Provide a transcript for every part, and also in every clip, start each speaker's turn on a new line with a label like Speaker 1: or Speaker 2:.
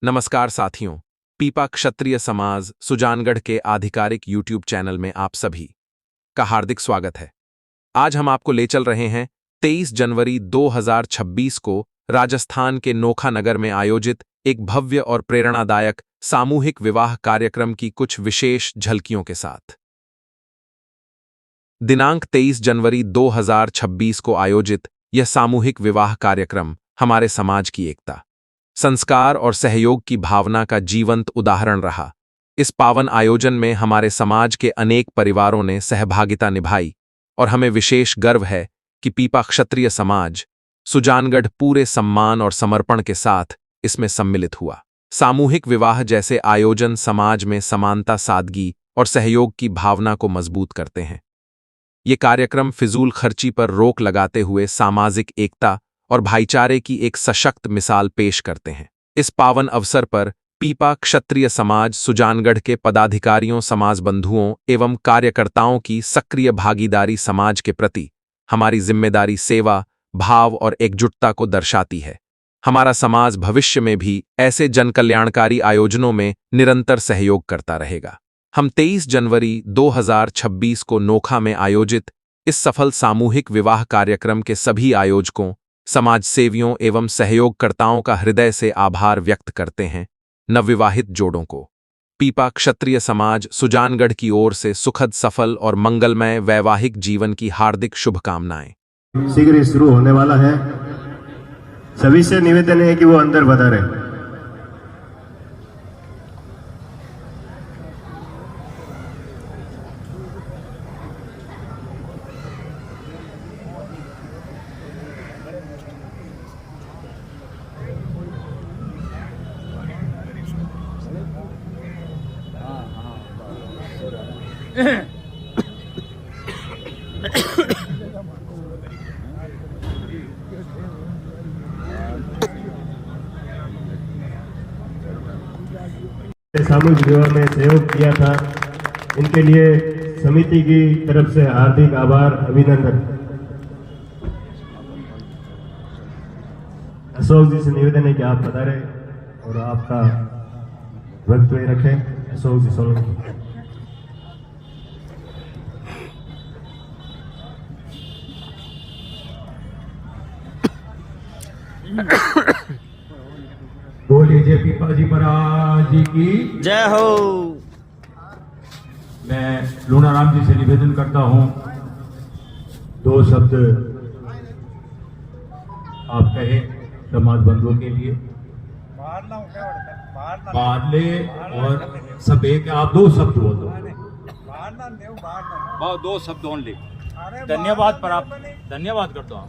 Speaker 1: नमस्कार साथियों, पीपा क्षत्रिय समाज सुजानगढ़ के आधिकारिक यूट्यूब चैनल में आप सभी का हार्दिक स्वागत है। आज हम आपको ले चल रहे हैं 23 जनवरी 2026 को राजस्थान के नोखा नगर में आयोजित एक भव्य और प्रेरणादायक सामूहिक विवाह कार्यक्रम की कुछ विशेष झलकियों के साथ। दिनांक 23 जनवरी 2026 को आयोजित यह सामूहिक विवाह कार्यक्रम हमारे समाज की एकता, संस्कार और सहयोग की भावना का जीवंत उदाहरण रहा। इस पावन आयोजन में हमारे समाज के अनेक परिवारों ने सहभागिता निभाई और हमें विशेष गर्व है कि पीपा क्षत्रिय समाज सुजानगढ़ पूरे सम्मान और समर्पण के साथ इसमें सम्मिलित हुआ। सामूहिक विवाह जैसे आयोजन समाज में समानता, सादगी और सहयोग की भावना को मजबूत करते हैं। ये कार्यक्रम फिजूल खर्ची पर रोक लगाते हुए सामाजिक एकता और भाईचारे की एक सशक्त मिसाल पेश करते हैं। इस पावन अवसर पर पीपा क्षत्रिय समाज सुजानगढ़ के पदाधिकारियों, समाज बंधुओं एवं कार्यकर्ताओं की सक्रिय भागीदारी समाज के प्रति हमारी जिम्मेदारी, सेवा भाव और एकजुटता को दर्शाती है। हमारा समाज भविष्य में भी ऐसे जनकल्याणकारी आयोजनों में निरंतर सहयोग करता रहेगा। हम 23 जनवरी 2026 को नोखा में आयोजित इस सफल सामूहिक विवाह कार्यक्रम के सभी आयोजकों, समाज सेवियों एवं सहयोगकर्ताओं का हृदय से आभार व्यक्त करते हैं। नवविवाहित जोड़ों को पीपा क्षत्रिय समाज सुजानगढ़ की ओर से सुखद, सफल और मंगलमय वैवाहिक जीवन की हार्दिक शुभकामनाएं।
Speaker 2: शीघ्र ही शुरू होने वाला है। सभी से निवेदन है कि वो अंदर पधारें। सामूहिक विवाह में सहयोग किया था, इनके लिए समिति की तरफ से हार्दिक आभार, अभिनंदन। अशोक जी से निवेदन है कि आप पधारें और आपका वक्तव्य रखें। अशोक जी सोलंकी।
Speaker 3: बोलिए जय पीपा जी महाराज जी की
Speaker 4: जय हो।
Speaker 3: मैं लूनाराम जी से निवेदन करता हूं, दो शब्द आप कहें समाज बंधुओं के लिए। बाहर ले और सब एक, आप दो शब्द बोल दो।
Speaker 4: दो शब्द ओनली। धन्यवाद पर आप धन्यवाद करता हूँ।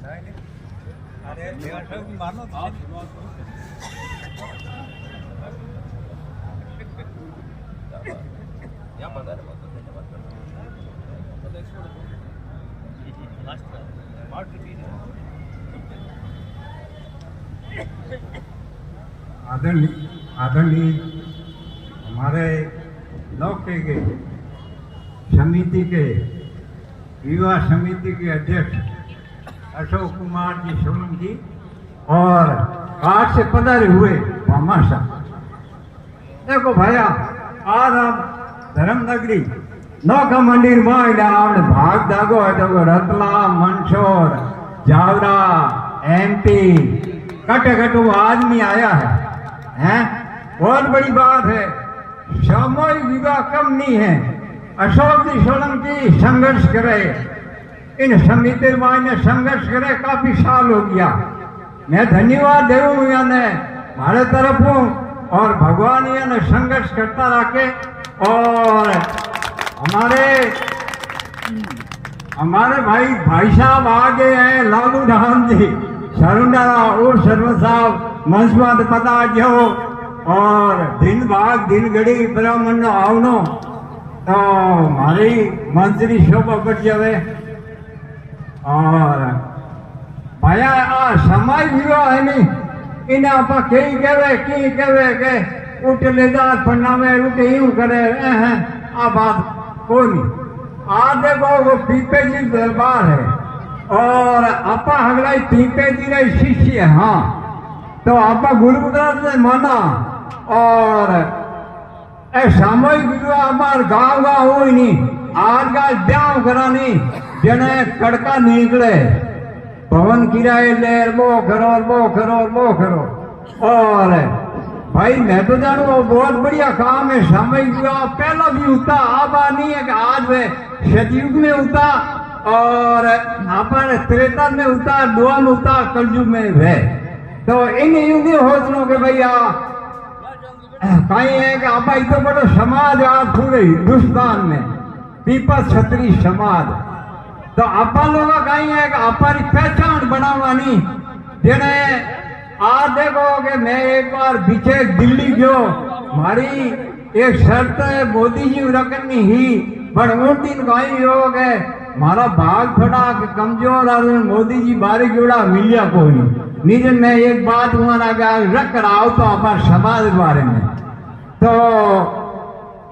Speaker 5: आदरणीय हमारे लौके के समिति के विवाह समिति के अध्यक्ष अशोक कुमार जी सोलंकी और आज से पधारे हुए भामाशा। देखो भैया, आज हम धर्मनगरी नौका मंदिर में आपने भाग दागो है तो रतलाम, मंदसौर, जावरा, MP कटे कटो आदमी आया है, बहुत बड़ी बात है। सामूहिक विवाह कम नहीं है। अशोक जी सोलंकी संघर्ष करे, इन समिति में संघर्ष करे, काफी साल हो गया। मैं धन्यवाद देऊँ याने हमारे तरफों और भगवान याने संघर्ष करता रखे। और हमारे भाई साहब आगे हैं, लागू धाम जी सरुंडा और शर्मा साहब मंचमात पता जो और दिन भाग दिन घड़ी ब्राह्मण आवनो तो हमारी मंत्री शोभा बढ़ जावे। और भाया आ समाज विवाह है नहीं, इन्हें आप कहीं कहे के उठ लेदार पन्नावे उठे यूं करे आ बात कोई नहीं। आ देखो वो पीपे जी दरबार है और आपा हगलाई पीपे जी ने शिष्य। हाँ तो आपा गुरु ग्रंथ ने माना और ए सामूहिक विवाह हमारे गांव गांव हुई नहीं, आजकल ब्याह करानी जने कड़का निकले भवन किराए ले वो करो और भाई मैं तो जानू वो बहुत बढ़िया काम है। सामूहिक विवाह पहला भी होता, अब नहीं है कि आज वे सतयुग में होता और अपन त्रेता में होता, दुआ में होता, कलयुग में वे। तो इन युग होतनों के भैया कहीं है कि आप इतना बड़ा समाज आज पूरे हिंदुस्तान में पीपल छत्री समाज, तो अपन लोग कहीं है कि अपनी पहचान बनावानी जेने आज देखो कि मैं एक बार पीछे दिल्ली गयो, हमारी एक शर्त है मोदी जी रखनी ही पर उन दिन कहीं योग है हमारा भाग थोड़ा कमजोर और मोदी जी बारी जोड़ा मिलिया को नहीं मैं एक बात हुआ ना रख रहा हूं तो अपन समाज के बारे में। तो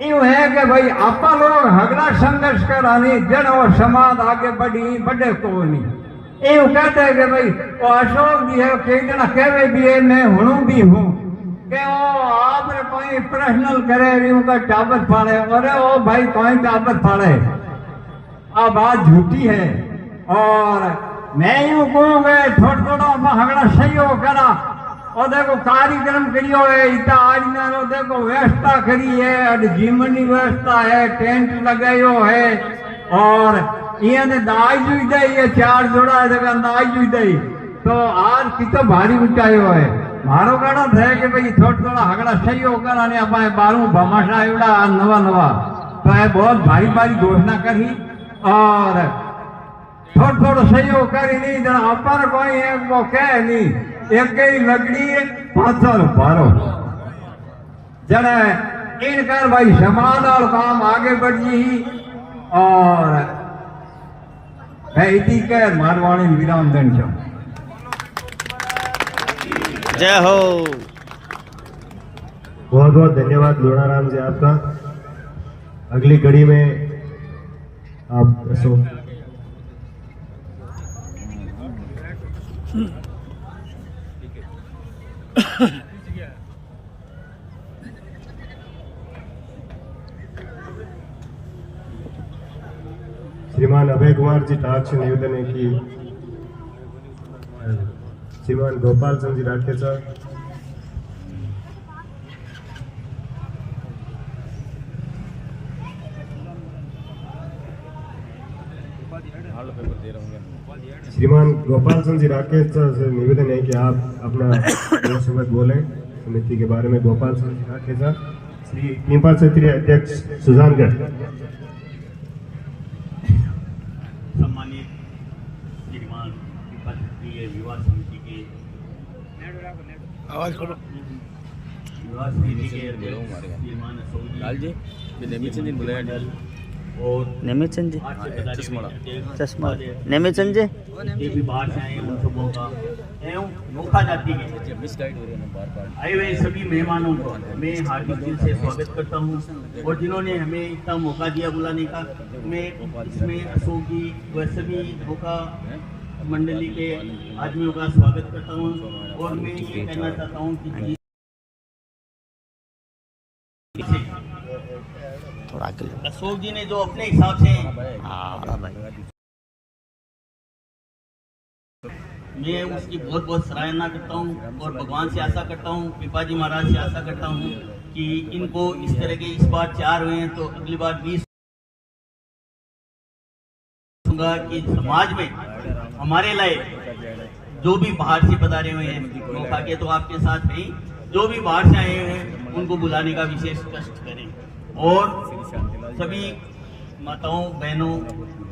Speaker 5: यूं है कि भाई आप लोग हगड़ा संघर्ष करानी जन और समाज आगे बढ़े को नहीं। यूं कहते हैं कि भाई वो अशोक जी है कई जना कहे भी है मैं हूं भी हूं कि वो आपने कोई पर्सनल करे उनका टाबर फाड़े, अरे वो भाई कोई टाबर फाड़े आ बात झूठी है। और मैं यूं कहूँगा थोड़ा हगड़ा सहयोग करा और देखो कार्यक्रम करियो है इतना आज ना देखो व्यवस्था करी है, जीवनी व्यवस्था है, टेंट लगायो है और ये दाई जुई दे ये 4 जोड़ा है दाई जुई दे। तो आज कितो भारी उठायो है मारो कहना था कि भाई थोड़ा हगड़ा सहयोग कराने अपने 12 भामाशा एवड़ा नवा तो है बहुत भारी घोषणा करी और थोड़ा सहयोग करी नहीं जना अपन कोई एक वो कह नहीं एक ही लकड़ी 5 साल पारो जने इनकर भाई समाज और काम आगे बढ़ जी और मैं इति कह मारवाणी विराम देन छो।
Speaker 6: जय हो।
Speaker 2: बहुत बहुत धन्यवाद लोनाराम जी आपका। अगली कड़ी में आप अशोक श्रीमान अभय कुमार जी टाक से निवेदन है कि श्रीमान गोपाल चंद जी राठेचा श्रीमान गोपाल चंद जी राकेश से निवेदन है कि आप अपना 2 शब्द बोलें समिति के बारे में। गोपाल चंद जी राकेश श्री पीपा क्षेत्रीय अध्यक्ष सुजानगढ़।
Speaker 7: सम्मानित श्रीमान पीपा क्षेत्रीय युवा समिति के
Speaker 6: आवाज करो
Speaker 7: युवा समिति के अध्यक्ष श्रीमान अशोक जी नेमिचंद बुलाया और
Speaker 6: नेमिचंद जी चश्मा नेमिचंद जी
Speaker 7: ये भी बाहर से आए उन सबों का एवं नोखा जाति के आए हुए सभी मेहमानों को मैं हार्दिक दिल से स्वागत करता हूं और जिन्होंने हमें इतना मौका दिया बुलाने का। मैं इसमें अशोक जी व सभी नोखा मंडली के आदमियों का स्वागत करता हूं और मैं ये कहना चाहता हूं कि
Speaker 6: थोड़ा
Speaker 7: अशोक जी ने जो अपने हिसाब से मैं उसकी बहुत बहुत सराहना करता हूं और भगवान से आशा करता हूं, पीपा जी महाराज से आशा करता हूं कि इनको इस तरह के इस बार 4 हुए हैं तो अगली बार 20 होगा कि समाज में हमारे लायक जो भी बाहर से पधारे हुए हैं मौका के तो आपके साथ नहीं, जो भी बाहर से आए हुए हैं उनको बुलाने का विशेष कष्ट करें और सभी माताओं बहनों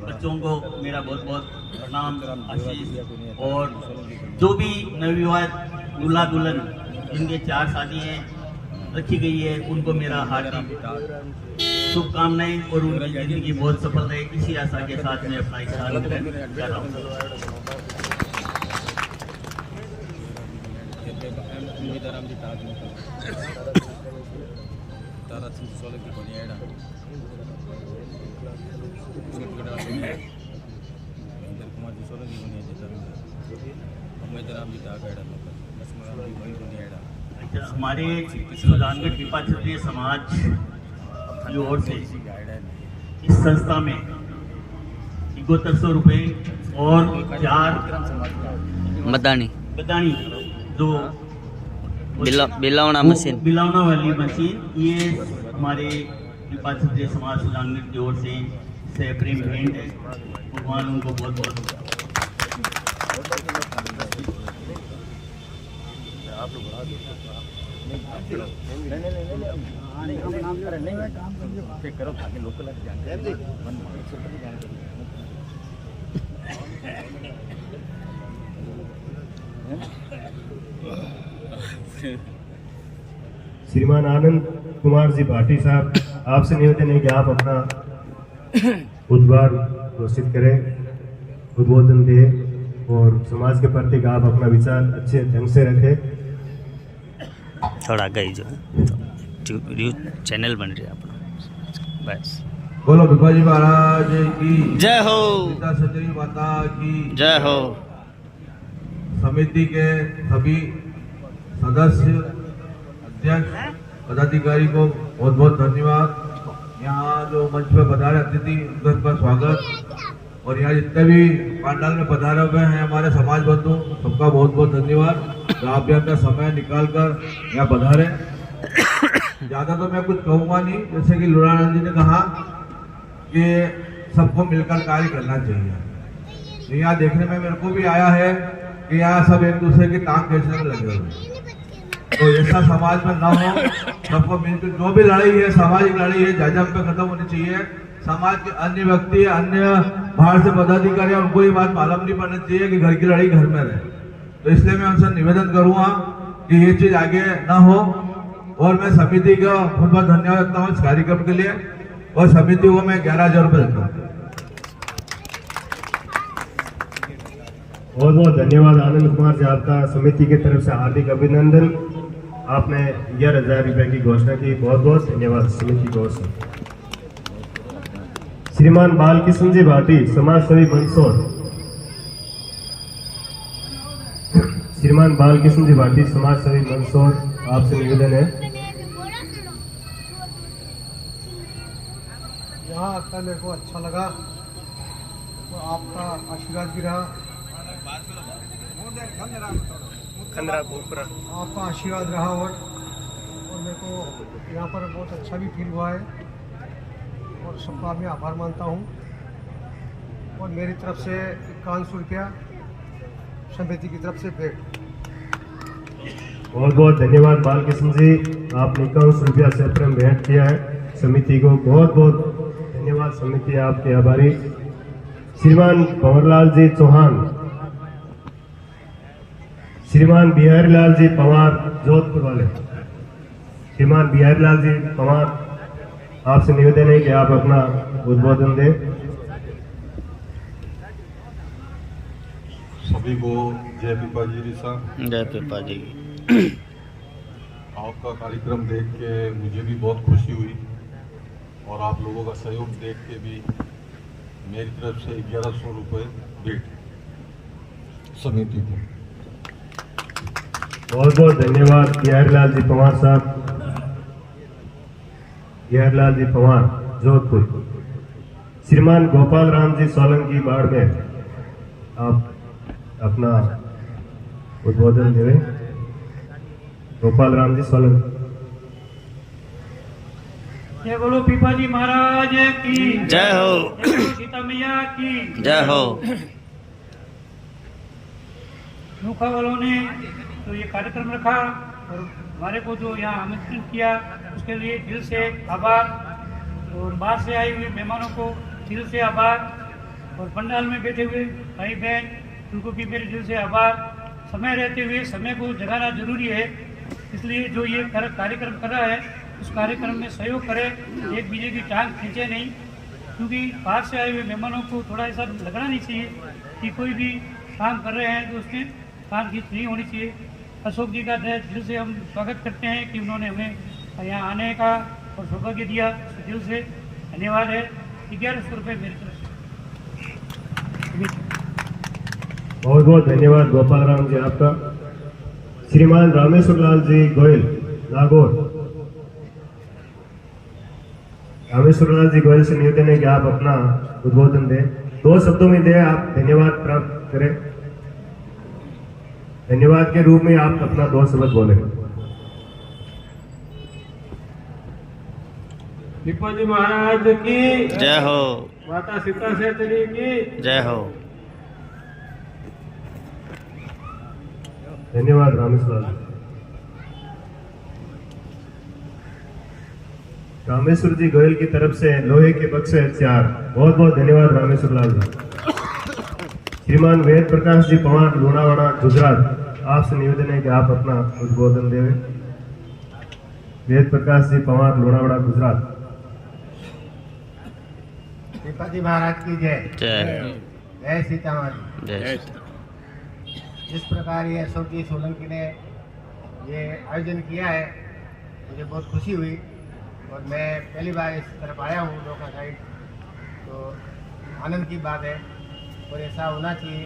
Speaker 7: बच्चों को मेरा बहुत बहुत प्रणाम आशीष और जो भी नवविवाहित दूल्हा दुल्हन जिनके 4 शादियाँ रखी गई है उनको मेरा हार्दिक शुभकामनाएं और उनकी जिंदगी बहुत सफल रहे, इसी आशा के साथ मैं अपना इशारा कर रहा हूँ। हमारे सुजानगढ़ कृपा क्षत्रिय समाज की ओर से इस संस्था में 7100 रुपये और 4
Speaker 6: मदानी
Speaker 7: बदानी जो
Speaker 6: बिलावना मशीन
Speaker 7: बिलावना वाली मशीन, ये हमारे कृपा क्षत्रिय समाज सुजानगढ़ की ओर से प्रेम भेंट है। भगवान उनको बहुत बहुत
Speaker 2: श्रीमान आनंद कुमार जी भाटी साहब, आपसे निवेदन है कि आप अपना उद्गार घोषित करें, उद्बोधन दें और समाज के प्रति आप अपना विचार अच्छे ढंग से रखें।
Speaker 6: थोड़ा गई जो चैनल बन रही है अपना बस।
Speaker 5: बोलो भिपाजी महाराज की
Speaker 6: जय हो,
Speaker 5: पिता सचरी माता की
Speaker 6: जय हो।
Speaker 5: समिति के सभी सदस्य, अध्यक्ष, पदाधिकारी को बहुत बहुत धन्यवाद। यहाँ जो मंच पर पधारे अतिथि, उनका स्वागत, और यहाँ जितने भी पंडाल में पधारे हुए हैं हमारे समाज बंधु, सबका बहुत बहुत धन्यवाद। तो आप भी अपना समय निकाल कर यहाँ पधारे। ज़्यादा तो मैं कुछ कहूँगा नहीं, जैसे कि लुरानंद जी ने कहा कि सबको मिलकर कार्य करना चाहिए। तो यहाँ देखने में मेरे को भी आया है कि यहाँ सब एक दूसरे की टांग खींचने में लगे हुए हैं। तो ऐसा समाज में ना हो, सबको मिलकर जो भी लड़ाई है, सामाजिक लड़ाई है, जायजा पे खत्म होनी चाहिए। समाज के अन्य व्यक्ति, अन्य बाहर से पदाधिकारी, उनको ये बात मालूम नहीं पड़नी चाहिए कि घर की लड़ाई घर में रहे। तो इसलिए मैं उनसे निवेदन करूंगा कि ये चीज आगे ना हो। और मैं समिति का बहुत बहुत धन्यवाद देता हूँ इस कार्यक्रम के लिए, और समिति को मैं 11,000 रुपये देता हूँ।
Speaker 2: बहुत बहुत धन्यवाद आनंद कुमार जी, आपका समिति की तरफ से हार्दिक अभिनंदन। आपने 11,000 रुपये की घोषणा की, बहुत बहुत धन्यवाद समिति की ओर से। श्रीमान बालकृष्ण जी भाटी, समाज सेवी मंदसौर। श्रीमान बालकृष्ण जी भाटी, समाज सेवी मंदसौर, आपसे निवेदन है।
Speaker 8: यहाँ आकर मेरे को अच्छा लगा, तो आपका आशीर्वाद भी रहा, आपका आशीर्वाद रहा, और मेरे को यहाँ पर बहुत अच्छा भी फील हुआ है, और सबका मैं आभार मानता हूँ। और मेरी तरफ से 5100 रुपया समिति की तरफ से भेंट।
Speaker 2: बहुत बहुत धन्यवाद बालकृष्ण जी, आपने 5100 रुपया से प्रेम भेंट किया है समिति को, बहुत बहुत धन्यवाद समिति, आपके आभारी। श्रीमान भंवरलाल जी चौहान, श्रीमान बिहारीलाल जी पवार, जोधपुर वाले। श्रीमान बिहारीलाल जी पवार, आपसे निवेदन है कि आप अपना उद्बोधन दें।
Speaker 9: सभी को जय पिपाजी जी साहब।
Speaker 6: जय पिपा जी।
Speaker 9: आपका कार्यक्रम देख के मुझे भी बहुत खुशी हुई, और आप लोगों का सहयोग देख के भी मेरी तरफ से 1100 रुपये भेंट समिति को।
Speaker 2: बहुत बहुत धन्यवाद बिहारीलाल जी पवार साहब, बिहारीलाल जी पवार, जोधपुर। श्रीमान गोपाल राम जी सोलंकी बाड़मेर, आप अपना उद्बोधन दें। गोपाल राम जी सोलंकी।
Speaker 4: जय बोलो पिपाजी महाराज की
Speaker 6: जय हो,
Speaker 4: जय बोलो सीता मैया की
Speaker 6: जय हो।
Speaker 4: नोखा वालों ने तो ये कार्यक्रम रखा, और हमारे को जो यहाँ आमंत्रित किया उसके लिए दिल से आभार, और बाहर से आए हुए मेहमानों को दिल से आभार, और पंडाल में बैठे हुए भाई बहन उनको भी मेरे दिल से आभार। समय रहते हुए समय को जगाना जरूरी है, इसलिए जो ये कार्यक्रम कर रहा है उस कार्यक्रम में सहयोग करें, एक दूसरे की टांग खींचे नहीं, क्योंकि बाहर से आए हुए मेहमानों को थोड़ा ऐसा लगना नहीं चाहिए कि कोई भी काम कर रहे हैं तो उसमें टांग खींच नहीं होनी चाहिए। अशोक जी का दिल से हम स्वागत करते हैं कि उन्होंने हमें यहाँ आने का और सौभाग्य दिया, दिल से धन्यवाद है। 1100 रुपये मेरी तरफ से।
Speaker 2: बहुत बहुत धन्यवाद गोपाल राम जी आपका। श्रीमान रामेश्वर लाल जी गोयल नागौर। रामेश्वर लाल जी गोयल से निवेदन है कि आप अपना उद्बोधन दें, 2 शब्दों में दें, आप धन्यवाद प्राप्त करें। धन्यवाद के रूप में आप अपना 2 शब्द बोले।
Speaker 5: पिपाजी महाराज की
Speaker 6: जय हो,
Speaker 5: माता सीता सेत्री की
Speaker 6: जय हो।
Speaker 2: धन्यवाद रामेश्वर लाल। रामेश्वर जी गोयल की तरफ से लोहे के बक्से 4। बहुत बहुत धन्यवाद रामेश्वर लाल जी। श्रीमान वेद प्रकाश जी पवार लुणावाड़ा गुजरात, आपसे निवेदन है कि आप अपना उद्बोधन देवें। वेद प्रकाश जी पवार लुणावाड़ा गुजरात।
Speaker 10: पिपाजी महाराज की जय।
Speaker 6: जय
Speaker 10: जय सीतामाता।
Speaker 6: जय।
Speaker 10: जिस प्रकार ये अशोक जी सोलंकी ने ये आयोजन किया है, मुझे बहुत खुशी हुई और मैं पहली बार इस तरफ आया हूँ नौका साइड, तो आनंद की बात है और ऐसा होना चाहिए।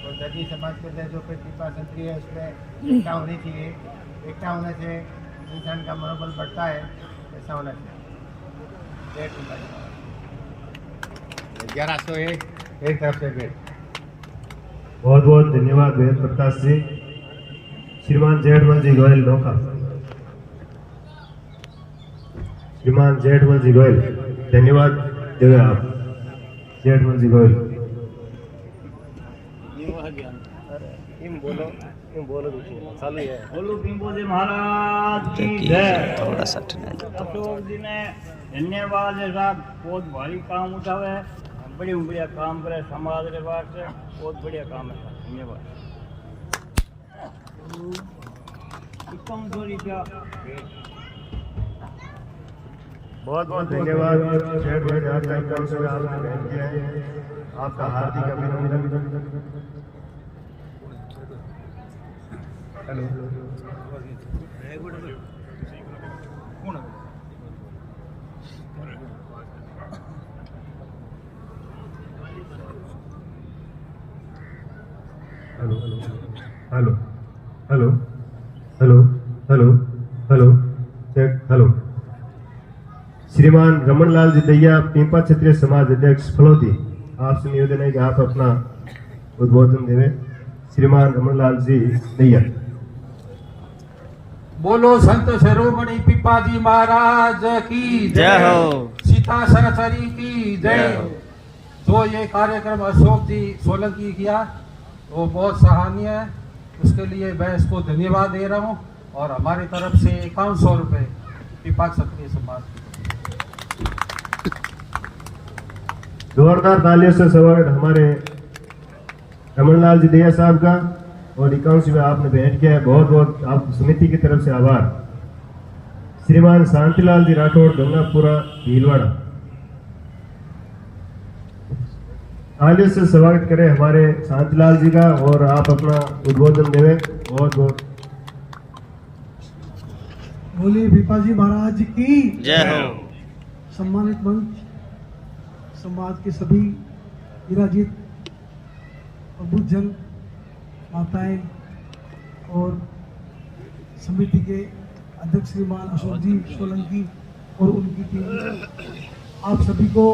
Speaker 10: और दर्जी समाज के अंदर जो कृपा संतरी है उसमें एकता होनी चाहिए। एकता होने से इंसान का मनोबल बढ़ता है, ऐसा होना चाहिए। जय पिपाजी। 1101 एक तरफ से भेंट।
Speaker 2: बहुत बहुत धन्यवाद वेद प्रकाश जी। श्रीमान जेठमल जी गोयल नौका। श्रीमान जेठमल जी गोयल, धन्यवाद देवे आप। जेठमल जी गोयल।
Speaker 5: बोलो पिंपोजी महाराज की जय।
Speaker 6: थोड़ा सा
Speaker 5: अशोक जी ने धन्यवाद है साहब, बहुत भारी काम उठावे, बड़ी बढ़िया काम करे समाज के वास्ते, बहुत बढ़िया काम है साहब। धन्यवाद। कमजोरी क्या
Speaker 2: बहुत बहुत धन्यवाद जेठमल जी, आपका काम से आपने भेंट किया है, आपका हार्दिक अभिनंदन। Hello hello hello hello hello hello check hello. श्रीमान रमनलाल जी दैया पीपा क्षत्रिय समाज अध्यक्ष फलोदी, आपसे निवेदन है कि आप अपना उद्बोधन देवें। श्रीमान रमनलाल जी दैया।
Speaker 5: बोलो संत शिरोमणि पिपाजी महाराज की
Speaker 6: जय हो।
Speaker 5: सीता सरस्वती की जय। जो ये कार्यक्रम अशोक जी सोलंकी किया वो बहुत सराहनीय है, उसके लिए मैं इसको धन्यवाद दे रहा हूँ और हमारी तरफ से 5100 रुपये पिपा क्षत्रिय समाज।
Speaker 2: जोरदार तालियों से स्वागत हमारे रमनलाल जी दैया साहब का। और 51 में आपने भेंट किया है, बहुत बहुत आप समिति की तरफ से आभार। श्रीमान शांतिलाल जी राठौड़ गंगापुरा भीलवाड़ा, तालियों से स्वागत करें हमारे शांतिलाल जी का और आप अपना उद्बोधन देवें। बहुत बहुत
Speaker 8: बोलिए पिपाजी महाराज की
Speaker 6: जय हो।
Speaker 8: सम्मानित मंच, समाज के सभी विराजित और बुद्धजन, माताएं और समिति के अध्यक्ष श्रीमान अशोक जी सोलंकी और उनकी टीम, आप सभी को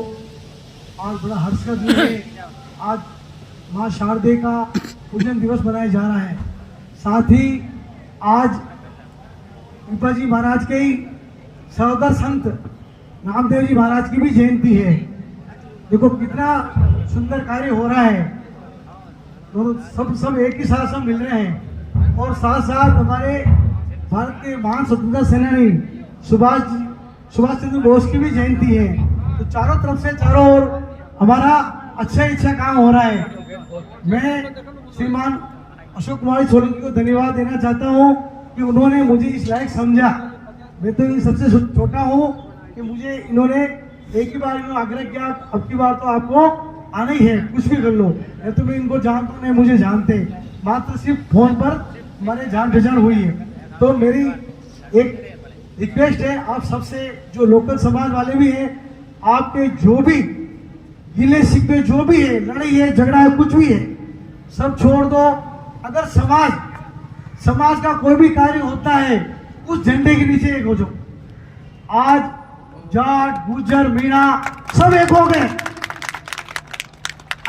Speaker 8: आज बड़ा हर्ष का दिन है। आज माँ शारदे का पूजन दिवस मनाया जा रहा है। साथ ही आज पिपाजी महाराज के ही सहोदर संत नामदेव जी महाराज की भी जयंती है। देखो कितना सुंदर कार्य हो रहा है, दोनों सब एक ही साथ सब मिल रहे हैं। और साथ साथ हमारे भारत के महान स्वतंत्रता सेनानी सुभाष चंद्र बोस की भी जयंती है। तो चारों तरफ से चारों ओर हमारा अच्छा काम हो रहा है। मैं श्रीमान अशोक कुमार सोलंकी को धन्यवाद देना चाहता हूं कि उन्होंने मुझे इस लायक समझा। मैं तो इन सबसे छोटा हूं कि मुझे इन्होंने एक ही बार आग्रह किया, अब की बार तो आपको आना ही है, कुछ भी कर लो। मैं तो मैं इनको जानता हूँ, नहीं मुझे जानते, मात्र सिर्फ फोन पर हमारे जान पहचान हुई है। तो मेरी एक रिक्वेस्ट है आप सबसे, जो लोकल समाज वाले भी हैं, आपके जो भी गिले शिकवे जो भी है, लड़ाई है, झगड़ा है, कुछ भी है, सब छोड़ दो। अगर
Speaker 11: समाज का कोई भी कार्य होता है उस झंडे के नीचे एक हो जाओ। आज जाट, गुर्जर, मीणा सब एक हो गए।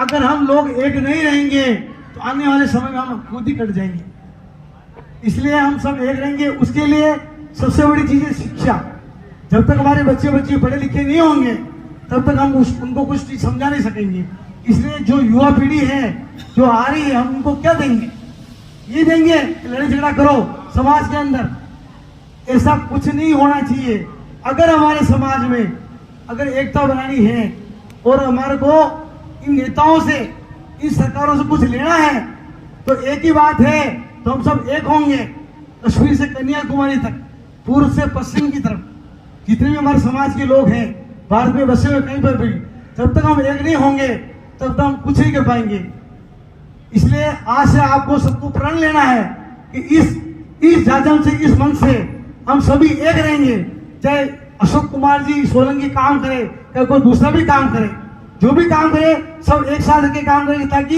Speaker 11: अगर हम लोग एक नहीं रहेंगे तो आने वाले समय में हम खुद ही कट जाएंगे। इसलिए हम सब एक रहेंगे। उसके लिए सबसे बड़ी चीज है शिक्षा। जब तक हमारे बच्चे पढ़े लिखे नहीं होंगे तब तक हम उनको कुछ चीज समझा नहीं सकेंगे। इसलिए जो युवा पीढ़ी है जो आ रही है, हम उनको क्या देंगे? ये देंगे लड़ाई झगड़ा करो समाज के अंदर। ऐसा कुछ नहीं होना चाहिए। अगर हमारे समाज में अगर एकता बनानी है और हमारे को इन नेताओं से, इन सरकारों से कुछ लेना है तो एक ही बात है, तो हम सब एक होंगे। कश्मीर से कन्याकुमारी तक, पूर्व से पश्चिम की तरफ जितने भी हमारे समाज के लोग हैं भारत में बसे हुए कहीं पर भी, जब तक हम एक नहीं होंगे तब तक हम कुछ नहीं कर पाएंगे। इसलिए आज से आपको सबको प्रण लेना है कि इस जाजम से, इस मन से हम सभी एक रहेंगे। चाहे अशोक कुमार जी सोलंकी काम करे, चाहे कोई दूसरा भी काम करे, जो भी काम करे सब एक साथ के काम करेंगे ताकि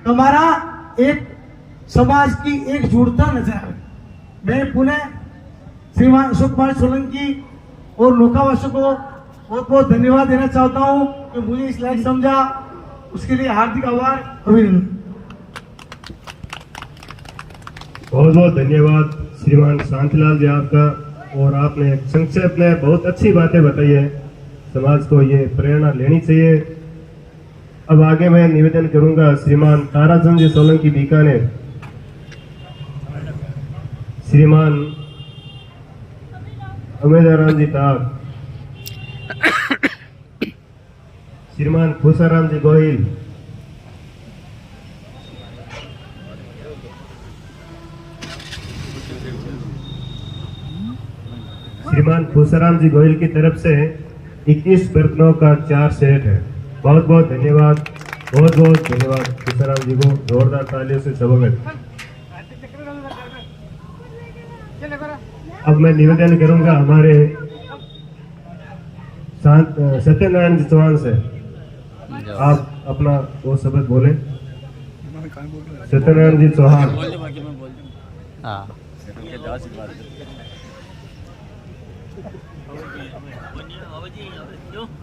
Speaker 11: हमारा एक समाज की एकजुटता नजर आए। मैं पुनः श्रीमान अशोक कुमार सोलंकी और लोकावासियों को बहुत बहुत धन्यवाद देना चाहता हूं कि मुझे इस लायक समझा, उसके लिए हार्दिक आभार, अभिनंदन।
Speaker 2: बहुत बहुत धन्यवाद श्रीमान शांतिलाल जी आपका। और आपने संक्षेप में बहुत अच्छी बातें बताई है, समाज को ये प्रेरणा लेनी चाहिए। अब आगे मैं निवेदन करूंगा श्रीमान ताराचंद जी सोलंकी बीकानेर, श्रीमान अमेदाराम जी टाक, श्रीमान खुशाराम जी गोहिल, श्रीमान खुशाराम जी गोहिल की तरफ से 21 बर्तनों का 4 सेट है। बहुत बहुत धन्यवाद, बहुत बहुत धन्यवाद खुशाराम जी को। जोरदार तालियों से स्वागत। अब मैं निवेदन करूंगा हमारे सत्यनारायण जी चौहान से, आप अपना वो शब्द बोले। सत्यनारायण जी चौहान।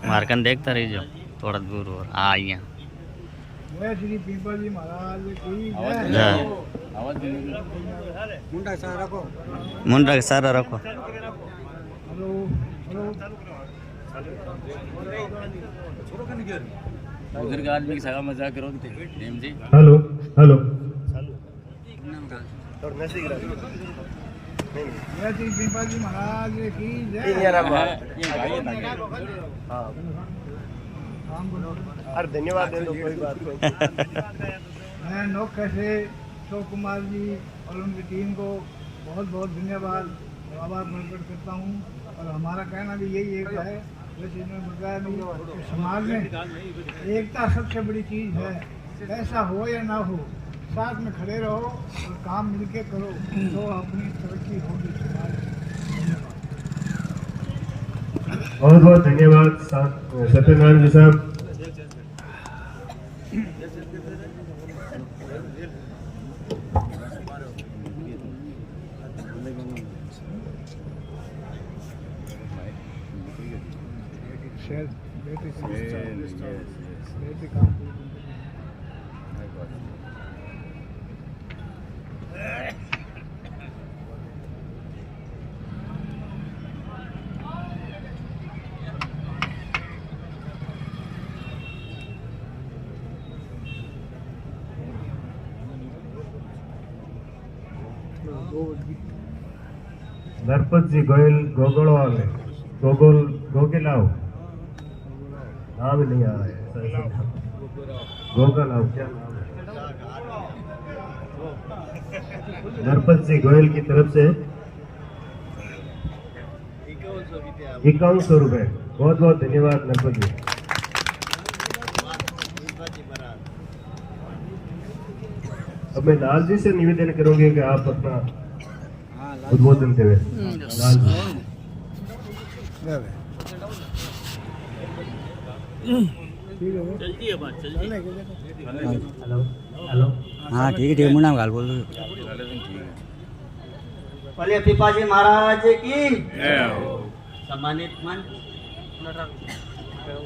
Speaker 6: मार्कन देखता रही जो थोड़ा दूर हो यहाँ
Speaker 8: जय श्री पीपल जी महाराज की
Speaker 6: जय।
Speaker 8: मुंडा सारा रखो,
Speaker 6: मुंडा के सारा रखो।
Speaker 8: हेलो हेलो
Speaker 12: उधर के आदमी की सगा मजाक करो प्रेम जी।
Speaker 2: हेलो हेलो
Speaker 8: जय श्री पीपल जी महाराज की जय।
Speaker 2: अरे धन्यवाद दे दो, कोई बात नहीं।
Speaker 8: मैं नौखे से अशोक कुमार जी और उनकी टीम को बहुत बहुत धन्यवाद और आभार प्रकट करता हूँ। और हमारा कहना भी यही एक है, जैसे इन्होंने बताया भी कि समाज में एकता सबसे बड़ी चीज़ है। ऐसा हो या ना हो, साथ में खड़े रहो और काम मिलके करो तो अपनी तरक्की होगी समाज में।
Speaker 2: बहुत बहुत धन्यवाद सत्यनारायण जी साहब। नरपत जी गोयल गोगल वाले गोगेलाव नाम नहीं आ रहा है। गोगलाव क्या नाम है? नरपत जी गोयल की तरफ से 5100 रुपए। बहुत बहुत धन्यवाद नरपत जी। अब मैं लाल जी से निवेदन करूंगी कि आप अपना उद्बोधन देवे। लाल जी
Speaker 12: हेलो हेलो
Speaker 6: हाँ ठीक है मुन्ना गाल बोल।
Speaker 7: बोलिए पिपाजी महाराज की। सम्मानित मंच,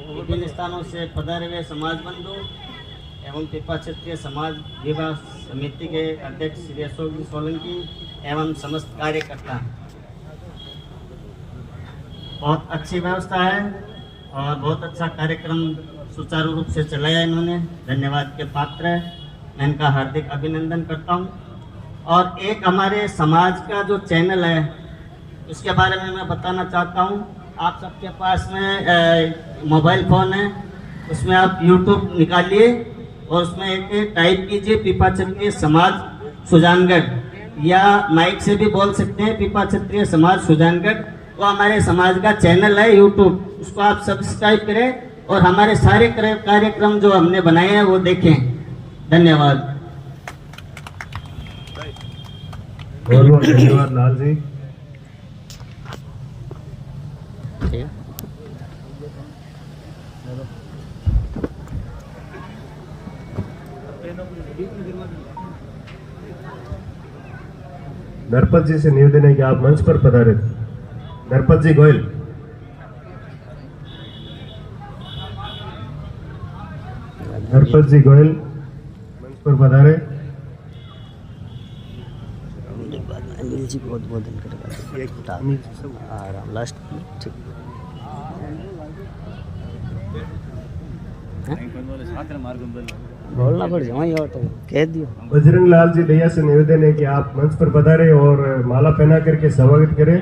Speaker 7: विभिन्न स्थानों से पधारे हुए समाज बंधु एवं पिपा क्षेत्रीय समाज विवाह समिति के अध्यक्ष श्री अशोक जी सोलंकी एवं समस्त कार्यकर्ता, बहुत अच्छी व्यवस्था है और बहुत अच्छा कार्यक्रम सुचारू रूप से चलाया इन्होंने, धन्यवाद के पात्र है। मैं इनका हार्दिक अभिनंदन करता हूँ। और एक हमारे समाज का जो चैनल है उसके बारे में मैं बताना चाहता हूँ। आप सबके पास में मोबाइल फ़ोन है, उसमें आप YouTube निकालिए और उसमें एक टाइप कीजिए पिपा क्षेत्रीय समाज सुजानगढ़, या माइक से भी बोल सकते हैं पिपा क्षेत्रीय समाज सुजानगढ़। वो हमारे समाज का चैनल है YouTube, उसको आप सब्सक्राइब करें और हमारे सारे कार्यक्रम जो हमने बनाए हैं वो देखें। धन्यवाद।
Speaker 2: बहुत बहुत धन्यवाद लाल जी। नरपत जी से निवेदन है कि आप मंच पर पधारे। नरपत जी गोयल। नरपत जी गोयल मंच पर पधारे।
Speaker 6: अनिल जी बहुत बहुत आराम लास्ट ठीक बोलना पड़ जाए तो कह दियो।
Speaker 2: बजरंग लाल जी दैया से निवेदन है कि आप मंच पर पधारे और माला पहना करके स्वागत करें।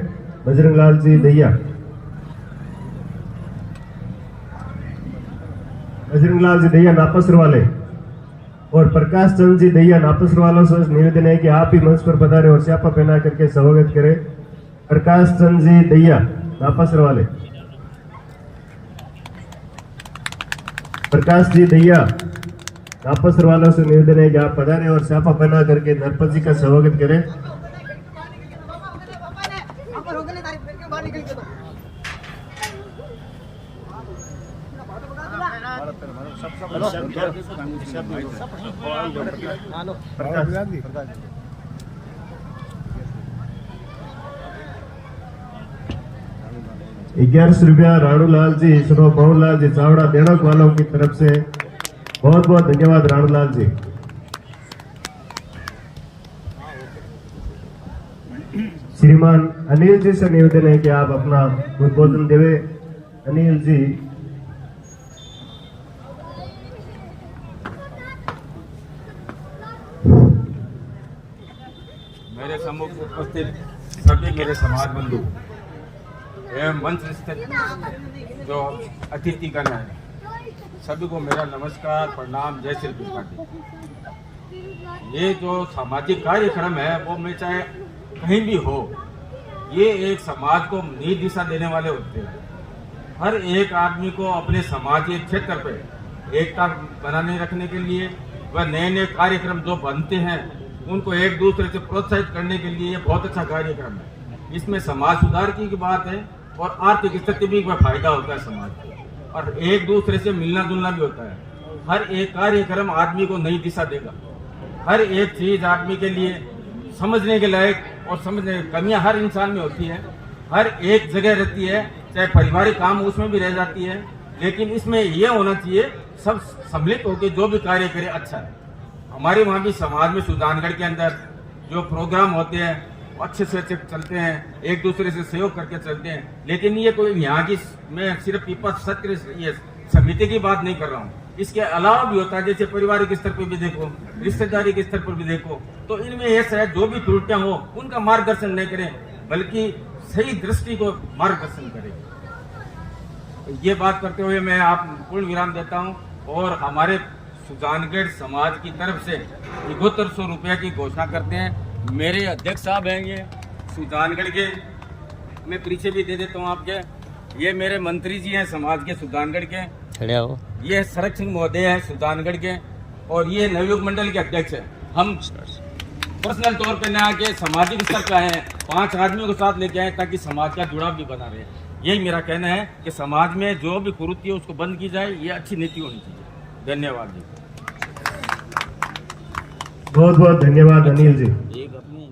Speaker 2: बजरंग लाल जी दैया। बजरंग लाल जी दैया नापसर वाले और प्रकाश चंद जी दैया नापसर वालों से निवेदन है कि आप ही मंच पर पधारे और स्यापा पहना करके स्वागत करें। प्रकाश चंद जी दैया नापसर वाले। प्रकाश जी दैया नापसर वालों से निवेदन है कि आप पधारे और स्यापा पहना करके नरपत जी का स्वागत करें। ₹1100 राणूलाल जी इसरो बहुलाल जी चावड़ा देणक वालों की तरफ से बहुत बहुत धन्यवाद राणूलाल जी। श्रीमान अनिल जी से निवेदन है कि आप अपना उद्बोधन देवे। अनिल जी।
Speaker 3: मेरे सम्मुख उपस्थित सभी मेरे समाज बंधु एवं मंच स्थित जो अतिथिगण है, सभी को मेरा नमस्कार प्रणाम, जय श्री कृष्ण। ये जो सामाजिक कार्यक्रम है वो मैं चाहे कहीं भी हो, ये एक समाज को नई दिशा देने वाले होते हैं। हर एक आदमी को अपने समाज के क्षेत्र पे एकता बनाने रखने के लिए वह नए नए कार्यक्रम जो बनते हैं उनको एक दूसरे से प्रोत्साहित करने के लिए बहुत अच्छा कार्यक्रम है। इसमें समाज सुधार की बात है और आर्थिक स्थिति भी फायदा होता है समाज को, और एक दूसरे से मिलना जुलना भी होता है। हर एक कार्यक्रम आदमी को नई दिशा देगा। हर एक चीज आदमी के लिए समझने के लायक और समझने कमियां हर इंसान में होती है, हर एक जगह रहती है, चाहे पारिवारिक काम उसमें भी रह जाती है, लेकिन इसमें यह होना चाहिए सब सम्मिलित होकर जो भी कार्य करे अच्छा है। हमारे वहाँ भी समाज में सुजानगढ़ के अंदर जो प्रोग्राम होते हैं अच्छे से अच्छे चलते हैं, एक दूसरे से सहयोग करके चलते हैं। लेकिन ये कोई यहाँ की, मैं सिर्फ पिपा क्षेत्रीय समिति की बात नहीं कर रहा हूँ, इसके अलावा भी होता है। जैसे पारिवारिक स्तर पर भी देखो, रिश्तेदारी के स्तर पर भी देखो, तो इनमें ऐसा है जो भी त्रुटियां हो उनका मार्गदर्शन नहीं करें, बल्कि सही दृष्टि को मार्गदर्शन करें। ये बात करते हुए मैं आप पूर्ण विराम देता हूँ और हमारे सुजानगढ़ समाज की तरफ से 7100 रुपये की घोषणा करते हैं। मेरे अध्यक्ष साहब हैं ये सुजानगढ़ के, मैं पीछे भी दे देता हूँ आपके। ये मेरे मंत्री जी हैं समाज के सुजानगढ़ के, ये शरद सिंह महोदय हैं सुजानगढ़ के, और ये नवयुग मंडल के अध्यक्ष हैं। हम पर्सनल तौर पे ना आके सामाजिक स्तर पे आए हैं, 5 आदमियों को साथ लेके आए ताकि समाज का जुड़ाव भी बना रहे। यही मेरा कहना है कि समाज में जो भी कुरीति है उसको बंद की जाए, ये अच्छी नीति होनी चाहिए। धन्यवाद जी।
Speaker 2: बहुत बहुत धन्यवाद अनिल जी।
Speaker 7: एक अपने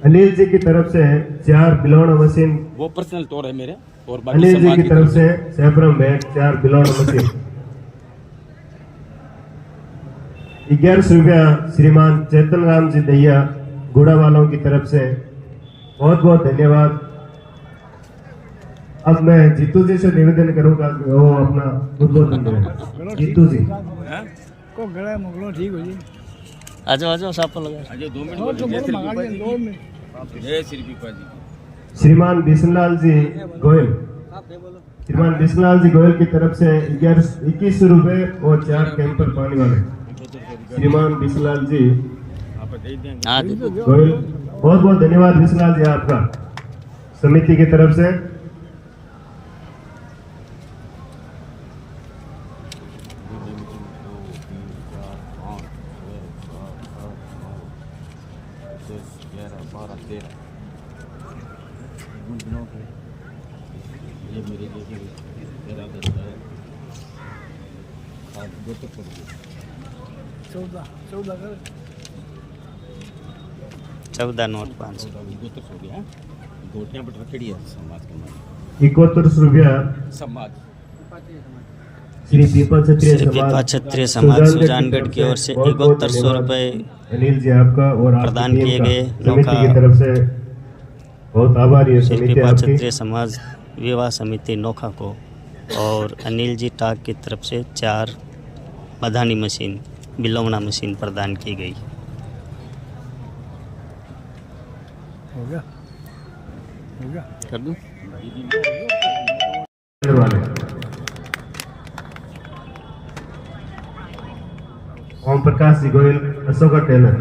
Speaker 2: अनिल जी की तरफ से 4 बिलोना मशीन,
Speaker 3: वो पर्सनल तौर है मेरे, और
Speaker 2: अनिल जी की तरफ से सैफरम बैग 4 बिलोना मशीन। 1100 रुपया श्रीमान चेतन राम जी दैया गुड़ा वालों की तरफ से, बहुत बहुत धन्यवाद। अब मैं जीतू जी से निवेदन करूंगा कि वो अपना उद्बोधन दें। जीतू जी
Speaker 11: को गला मोगलो ठीक हो जी।
Speaker 6: आ जाओ साफ लगा।
Speaker 3: आ जाओ 2 मिनट जय श्री पीपा जी।
Speaker 2: श्रीमान बिशनलाल जी गोयल, श्रीमान बिशनलाल जी गोयल की तरफ से 2100 रुपए और 4 कैंपर पानी वाले। श्रीमान बिशनलाल जी गोयल, बहुत बहुत धन्यवाद बिशनलाल जी आपका समिति की तरफ से।
Speaker 3: ये मेरे लिए मेरा दस्ता है
Speaker 6: 14 नोट 500
Speaker 3: हो गया। गोटियां पर रखड़ी है समाज के मान
Speaker 2: 71 रुपया
Speaker 3: समाज
Speaker 2: श्री पीपा
Speaker 6: क्षत्रिय समाज सुजानगढ़ की ओर से 7100 रुपये
Speaker 2: अनिल जी आपका और
Speaker 6: प्रदान किए गए।
Speaker 2: समिति की तरफ से बहुत आभारी है
Speaker 6: श्री
Speaker 2: समिति
Speaker 6: पीपा
Speaker 2: आपकी।
Speaker 6: क्षत्रिय समाज विवाह समिति नोखा को और अनिल जी टाक की तरफ से 4 मधानी मशीन बिलोमना मशीन प्रदान की गई।
Speaker 11: हो गया
Speaker 6: कर दूं?
Speaker 2: ओम प्रकाश जी गोयल, अशोका टेलर।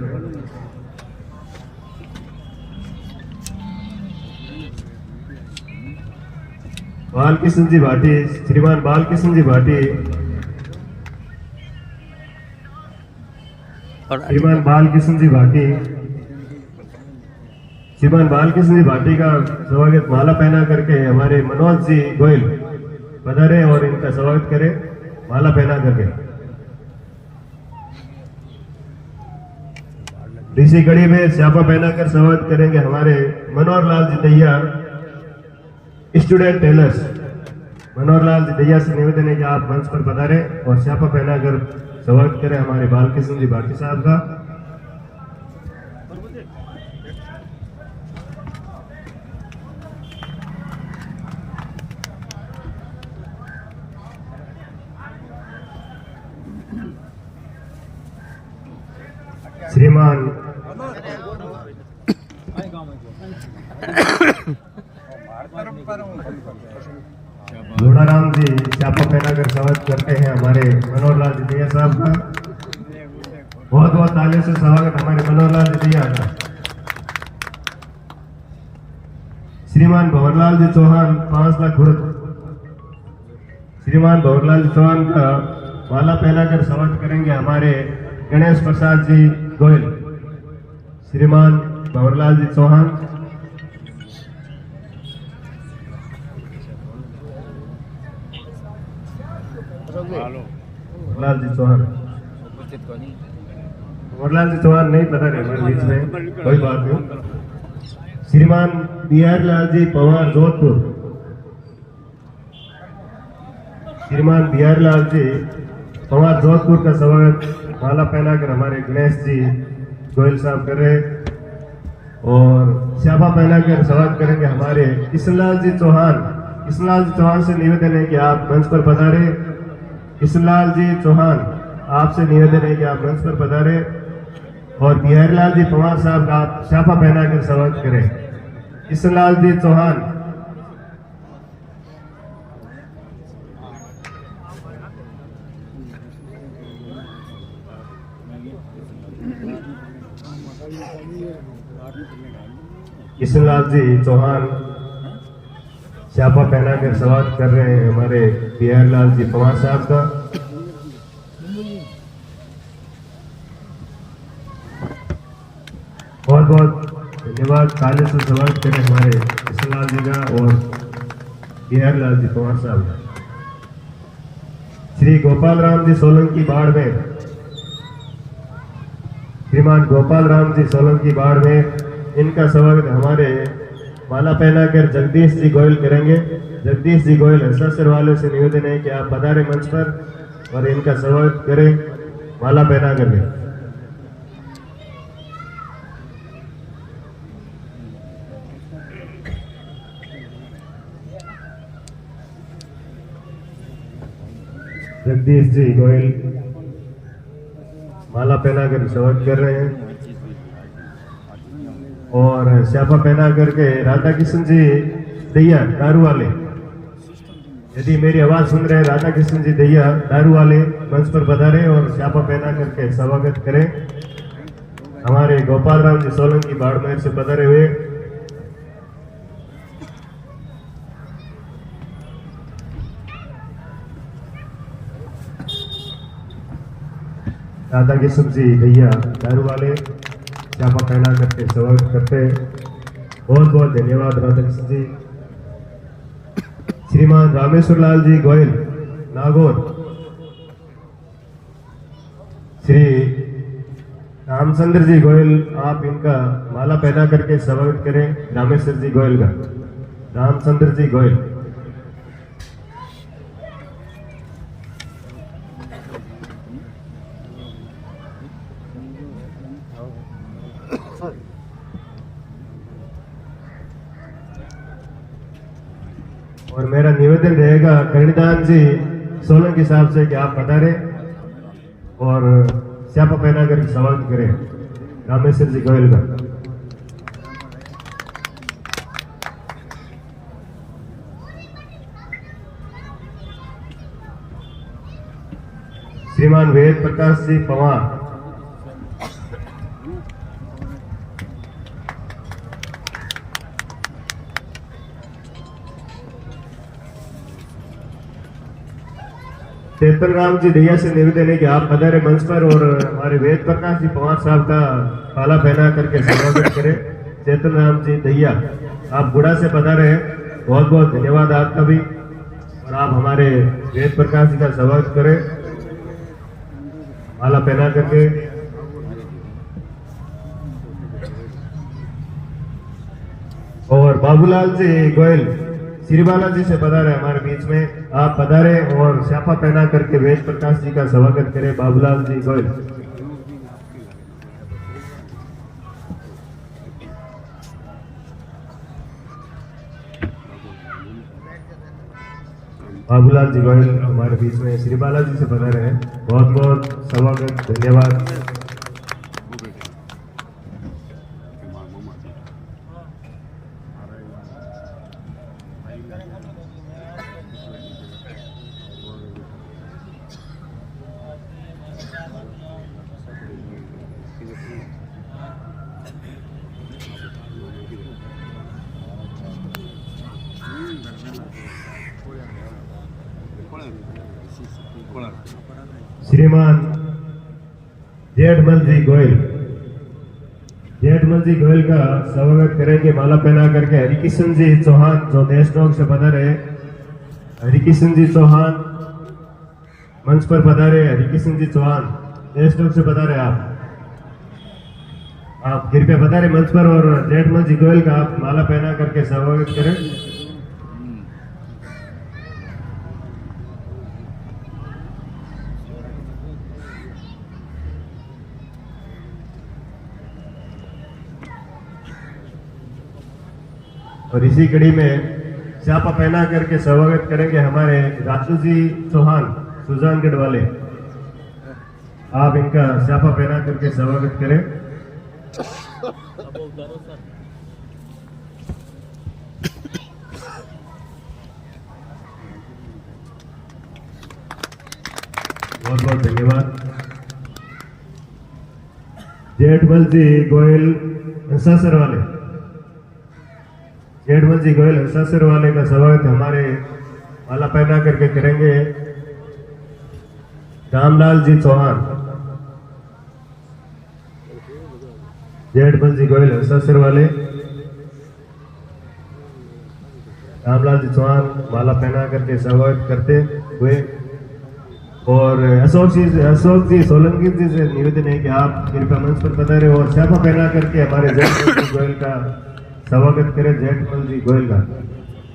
Speaker 2: बालकृष्ण जी भाटी, श्रीमान बालकृष्ण जी भाटी, श्रीमान बालकृष्ण जी भाटी, श्रीमान बालकृष्ण जी भाटी का स्वागत माला पहना करके हमारे मनोज जी गोयल पधारे और इनका स्वागत करें माला पहना करके। ऋषि कड़ी में स्यापा पहना कर स्वागत करेंगे हमारे मनोहर लाल जी दैया, स्टूडेंट टेलर्स। मनोहर लाल जी दैया से निवेदन है कि आप मंच पर पधारे और स्यापा पहना कर स्वागत करें हमारे बालकृष्ण जी भाटी साहब का। श्रीमान लोढ़ाराम जी स्यापा पहना कर स्वागत करते हैं हमारे मनोहर लाल जी दैया साहब का। बहुत बहुत तालियों से स्वागत हमारे मनोहर लाल जी दैया का। श्रीमान भंवरलाल जी चौहान 5 लाख घुड़त। श्रीमान भंवरलाल जी चौहान का माला पहना कर स्वागत करेंगे हमारे गणेश प्रसाद जी गोयल। श्रीमान भंवरलाल जी चौहान, भंवरलाल जी चौहान, भंवरलाल जी चौहान नहीं पता है हमारे बीच में, कोई बात नहीं। श्रीमान बिहार लाल जी पवार जोधपुर, श्रीमान बिहार लाल जी पवार जोधपुर का स्वागत माला पहना कर हमारे गणेश जी गोयल साहब कर रहे और स्यापा पहना कर स्वागत करेंगे हमारे कृष्णलाल जी चौहान। कृष्णलाल जी चौहान से निवेदन है कि आप मंच पर पधारे। कृष्णलाल जी चौहान, आपसे निवेदन है कि आप मंच पर पधारे और बिहारीलाल जी पवार साहब का आप स्यापा पहना कर स्वागत करें। कृष्णलाल जी चौहान, कृष्णलाल जी चौहान स्यापा पहना कर स्वागत कर रहे हैं हमारे बिहारीलाल जी पवार साहब का। बहुत बहुत धन्यवाद, ताली से स्वागत करें हमारे कृष्णलाल जी का और बिहारीलाल जी पवार साहब का। श्री गोपाल राम जी सोलंकी बाढ़ में, श्रीमान गोपाल राम जी सोलंकी बाढ़ में, इनका स्वागत हमारे माला पहनाकर जगदीश जी गोयल करेंगे। जगदीश जी गोयल हंसासर वालों से निवेदन है कि आप पधारे मंच पर और इनका स्वागत करें माला पहना करके। जगदीश जी गोयल माला पहनाकर स्वागत कर रहे हैं और स्यापा पहना करके राधा किशन जी दैया दारू वाले, यदि मेरी आवाज सुन रहे हैं राधा किशन जी दैया दारू वाले मंच पर पधारे और स्यापा पहना करके स्वागत करें हमारे गोपाल राम जी सोलंकी बाड़मेर से पधारे हुए। राधा किशन जी दैया दारू वाले स्यापा पहना करके स्वागत करते। बहुत बहुत धन्यवाद राधा किशन जी। श्रीमान रामेश्वर लाल जी गोयल नागौर, श्री रामचंद्र जी गोयल, आप इनका माला पहना करके स्वागत करें रामेश्वर जी गोयल का। रामचंद्र जी गोयल, और मेरा निवेदन रहेगा करणदान जी सोलंकी साहब से कि आप पधारे और स्यापा पहना कर स्वागत करें रामेश्वर जी गोयल का। श्रीमान वेद प्रकाश जी पवार, चेतन राम जी दैया से निवेदन है कि आप पधारे मंच पर और हमारे वेद प्रकाश जी पवार साहब का माला पहना करके स्वागत करें। चेतन राम जी दैया, आप गुड़ा से पधारे हैं, बहुत बहुत धन्यवाद आपका भी, और आप हमारे वेद प्रकाश जी का स्वागत करें माला पहना करके। और बाबूलाल जी गोयल श्रीबाला जी से पधारे हमारे बीच में, आप पधारे और स्यापा पहना करके वेद प्रकाश जी का स्वागत करें बाबूलाल जी गोयल। बाबूलाल जी गोयल हमारे बीच में श्रीबाला जी से पधारे हैं, बहुत बहुत स्वागत, धन्यवाद। श्रीमान जेठमल जी गोयल, जेठमल जी गोयल का स्वागत करेंगे माला पहना करके हरिकिशन जी चौहान, जो देशनोक से पधारे। हरिकिशन जी चौहान मंच पर पधारे। हरिकिशन जी चौहान देशनोक से पधारे, आप कृपया पधारे मंच पर और जेठमल जी गोयल का आप माला पहना करके स्वागत करें। और इसी कड़ी में स्यापा पहना करके स्वागत करेंगे हमारे राजू जी चौहान सुजानगढ़ वाले, आप इनका स्यापा पहना करके स्वागत करें। बहुत बहुत धन्यवाद। जेठमल जी गोयल हंसासर वाले, जेठमल जी गोयल हंसासर वाले का स्वागत हमारे माला पहना करके करेंगे रामलाल जी चौहान। जेठमल जी गोयल हंसासर वाले, रामलाल जी चौहान माला पहना करके स्वागत करते हुए। और अशोक जी सोलंकी जी से निवेदन है कि आप कृपया मंच पर पधारे और छापा पहना करके हमारे जेठमल जी गोयल का स्वागत करें। जेठमल जी गोयल का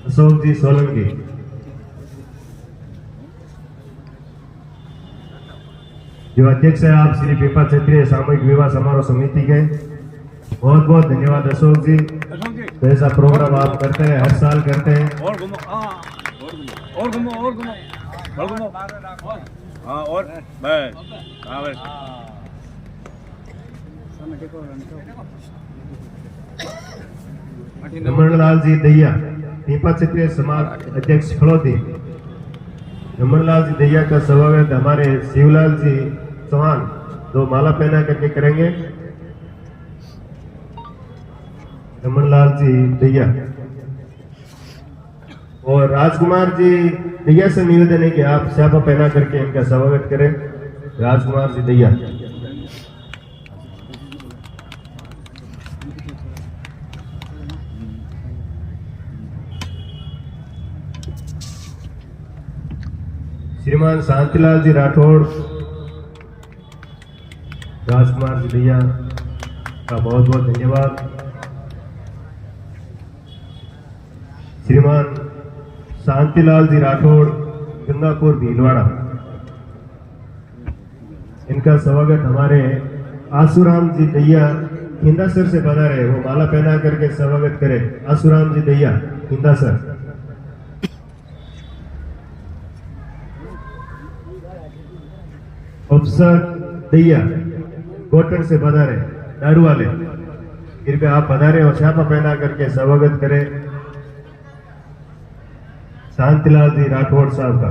Speaker 2: अशोक जी सोलंकी। जो अध्यक्ष है आप श्री पीपा क्षेत्रीय सामूहिक विवाह समारोह समिति के, बहुत बहुत धन्यवाद अशोक जी। तो ऐसा प्रोग्राम आप करते हैं, हर साल करते हैं।
Speaker 3: और घुमो हाँ और बस हाँ बस।
Speaker 2: रमणलाल जी दैया पीपा क्षेत्रीय समाज अध्यक्ष फड़ौती। रमणलाल जी दैया का स्वागत हमारे शिवलाल जी चौहान दो माला पहना करके करेंगे। रमणलाल जी दैया और राजकुमार जी दैया से निवेदन है कि आप छापा पहना करके इनका स्वागत करें। राजकुमार जी दैया। श्रीमान शांतिलाल जी राठौड़ राजकुमार जी दैया का बहुत बहुत धन्यवाद। श्रीमान शांतिलाल जी राठौड़ गंगापुर भीलवाड़ा, इनका स्वागत हमारे आसूराम जी दैया हिंदासर से पधारे, वो माला पहना करके स्वागत करें। आसूराम जी दैया हिंदासर। अफसर दैया कोटन से पधारे, दारू वाले, कृपया आप पधारे और छापा पहना करके स्वागत करें शांतिलाल जी राठौड़ साहब का।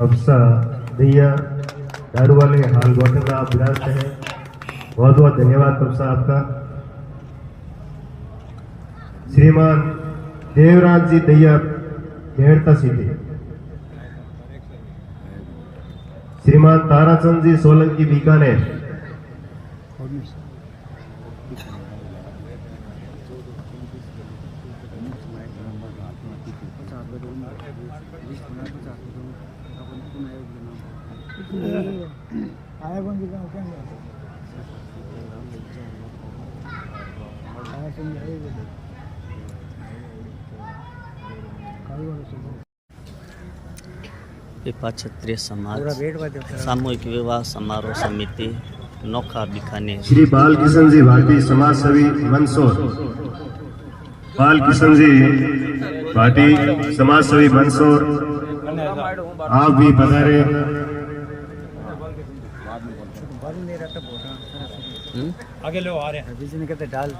Speaker 2: अफसा दैया दारू वाले हाल गौतम आप विराजते हैं, बहुत बहुत धन्यवाद अफसा आपका। श्रीमान देवराज जी दैया मेहरता सीधी। श्रीमान ताराचंद जी सोलंकी बीकानेर।
Speaker 6: पीपा क्षेत्रीय समाज सामूहिक विवाह समारोह समिति नोखा बीकानेर।
Speaker 2: श्री बालकिशन जी भाटी समाज सेवी मंदसौर। बालकिशन जी भाटी समाज सेवी मंदसौर, आप भी पधारे।
Speaker 4: आगे लो आ रहे हैं कहते डाल।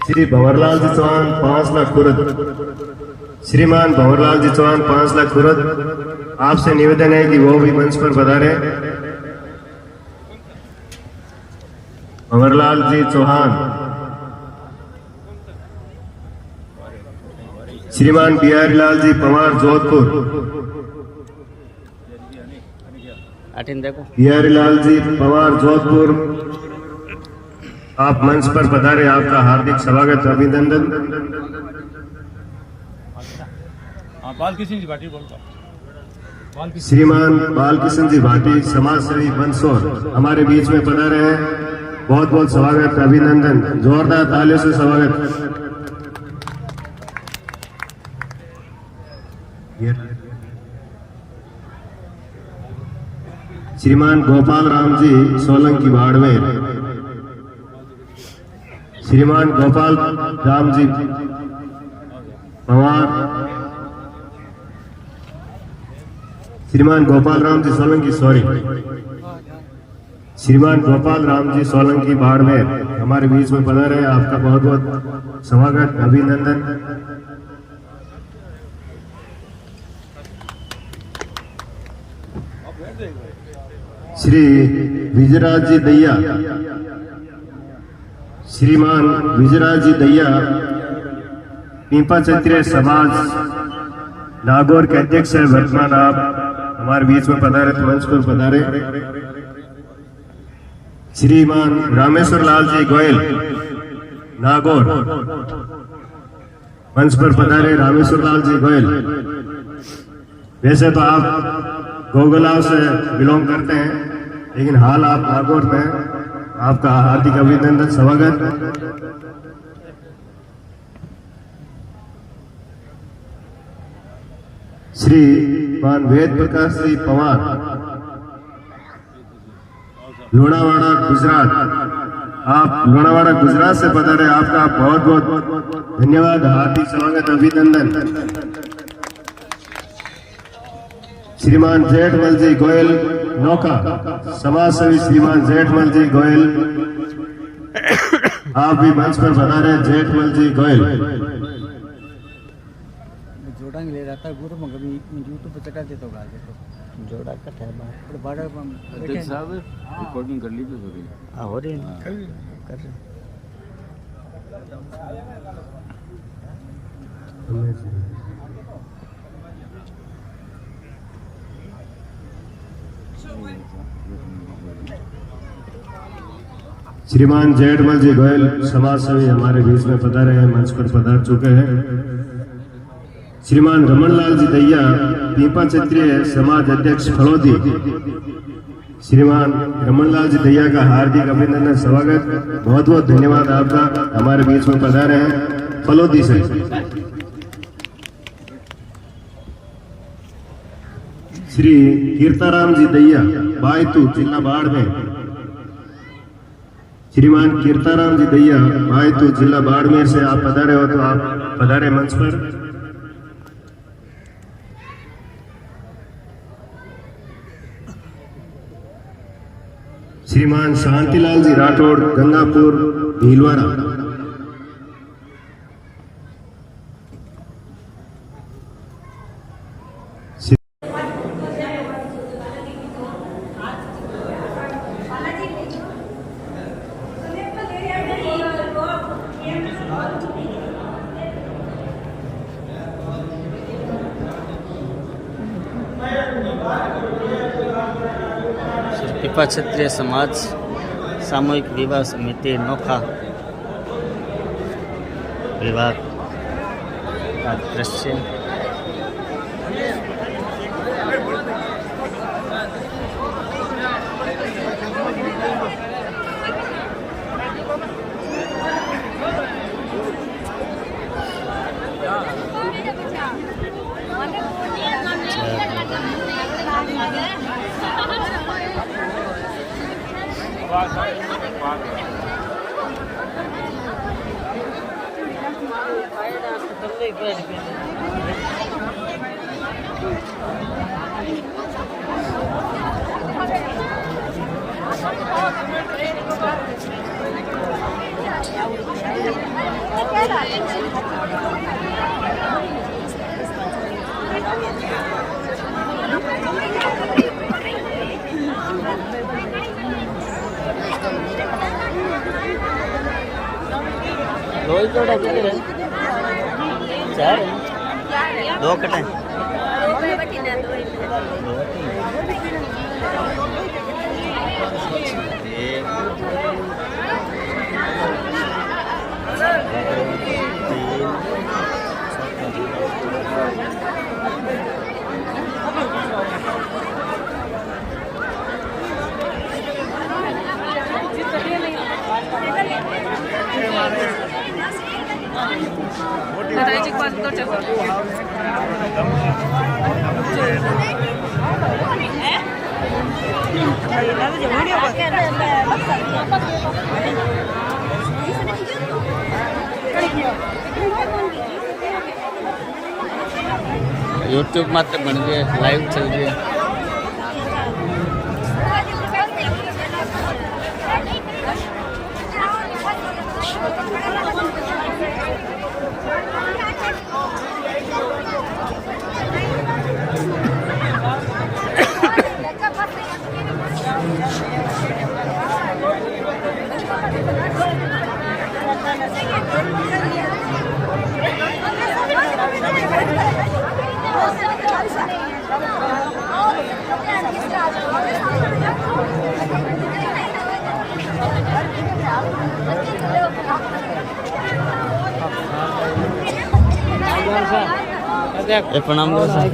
Speaker 2: श्री भंवरलाल जी चौहान 5 लाख खुरद। श्रीमान भंवरलाल जी चौहान 5 लाख खुरद, आपसे निवेदन है कि वो भी मंच पर पधारे। भंवरलाल जी चौहान। श्रीमान बिहारी लाल जी पवार जोधपुर। बिहारी लाल जी पवार जोधपुर, आप मंच पर पधारे, आपका हार्दिक स्वागत अभिनंदन।
Speaker 4: बालकिशन जी भाटी बोलता।
Speaker 2: श्रीमान बालकिशन जी भाटी समाज सेवी मंदसौर हमारे बीच में पधारे हैं, बहुत बहुत स्वागत अभिनंदन, जोरदार तालियों से स्वागत। श्रीमान गोपाल राम जी सोलंकी बाड़मेर। श्रीमान गोपाल राम जी पवार। श्रीमान गोपाल राम जी सोलंकी श्रीमान गोपाल राम जी सोलंकी बाड़मेर हमारे बीच में पधारे हैं, आपका बहुत बहुत स्वागत अभिनंदन। श्री विजयराज जी दैया। श्रीमान विजयराज जी दैया पीपा क्षत्रिय समाज नागौर के अध्यक्ष है वर्तमान आप हमारे बीच में पधारे, मंच पर पधारे। श्रीमान रामेश्वर लाल जी गोयल नागौर, मंच पर पधारे रामेश्वर लाल जी गोयल। वैसे तो आप गोगलाव से बिलोंग करते हैं, लेकिन हाल आप नागौर में, आपका हार्दिक अभिनंदन, स्वागत। श्रीमान वेद प्रकाश जी पवार लोनावाड़ा गुजरात, आप लोनावाड़ा गुजरात से पधारे, आपका बहुत बहुत धन्यवाद, हार्दिक स्वागत, अभिनंदन। श्रीमान जेठमल जी गोयल नौका, समाजसेवी श्रीमान जेठमल जी गोयल, आप भी मंच पर पधारे। जेठमल जी गोयल
Speaker 12: जोड़ा ले जाता है गुरु मगर यूट्यूब पे चढ़ा देता हूँ, जोड़ा कट है बाड़ा अध्यक्ष साहब रिकॉर्डिंग कर लीजिए। हो रही हाँ हो रही है कर रहे।
Speaker 2: श्रीमान जेठमल जी गोयल समाजसेवी हमारे बीच में पधारे हैं, मंच पर पधार चुके हैं। श्रीमान रमनलाल जी दैया पीपा क्षत्रिय समाज अध्यक्ष फलोदी, श्रीमान रमनलाल जी दैया का हार्दिक अभिनंदन, स्वागत, बहुत बहुत धन्यवाद आपका, हमारे बीच में पधारे हैं फलोदी से। श्री कीर्ताराम जी दैया बायतू जिला बाड़मेर, श्रीमान कीर्ताराम जी दैया बायतू जिला बाड़मेर से आप पधारे हो, तो आप पधारे मंच पर। श्रीमान शांतिलाल जी राठौड़ गंगापुर भीलवाड़ा,
Speaker 6: पीपा क्षत्रिय समाज सामूहिक विवाह समिति नोखा विवाह का दृश्य। चार दो कटे यूट्यूब मात्र बन गए, लाइव चल रही है। प्रणाम करो सर।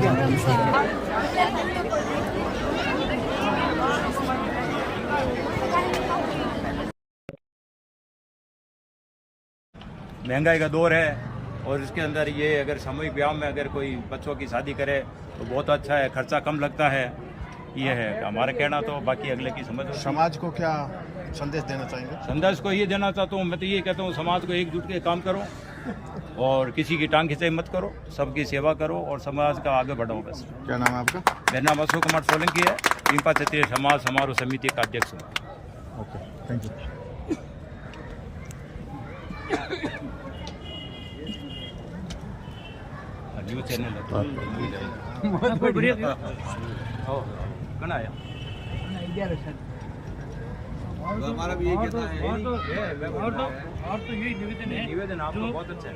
Speaker 13: महंगाई का दौर है और इसके अंदर ये अगर सामूहिक ब्याह में अगर कोई बच्चों की शादी करे तो बहुत अच्छा है, खर्चा कम लगता है। ये है हमारा कहना, तो बाकी अगले की समझ।
Speaker 14: समाज को क्या संदेश देना चाहेंगे?
Speaker 13: संदेश को ये देना चाहता हूँ, मैं तो ये कहता हूँ समाज को एकजुट के काम करो और किसी की टांग खिंचाई मत करो, सबकी सेवा करो और समाज का आगे बढ़ाओ बस।
Speaker 14: क्या नाम है आपका?
Speaker 13: मेरा नाम अशोक कुमार सोलंकी है, पिंपा क्षेत्रीय समाज समारोह समिति का अध्यक्ष हूँ।
Speaker 14: Okay, thank you.
Speaker 13: News channel है
Speaker 4: हमारा भी यही कहना है। और तो यही निवेदन है,
Speaker 13: निवेदन आपको बहुत अच्छा है।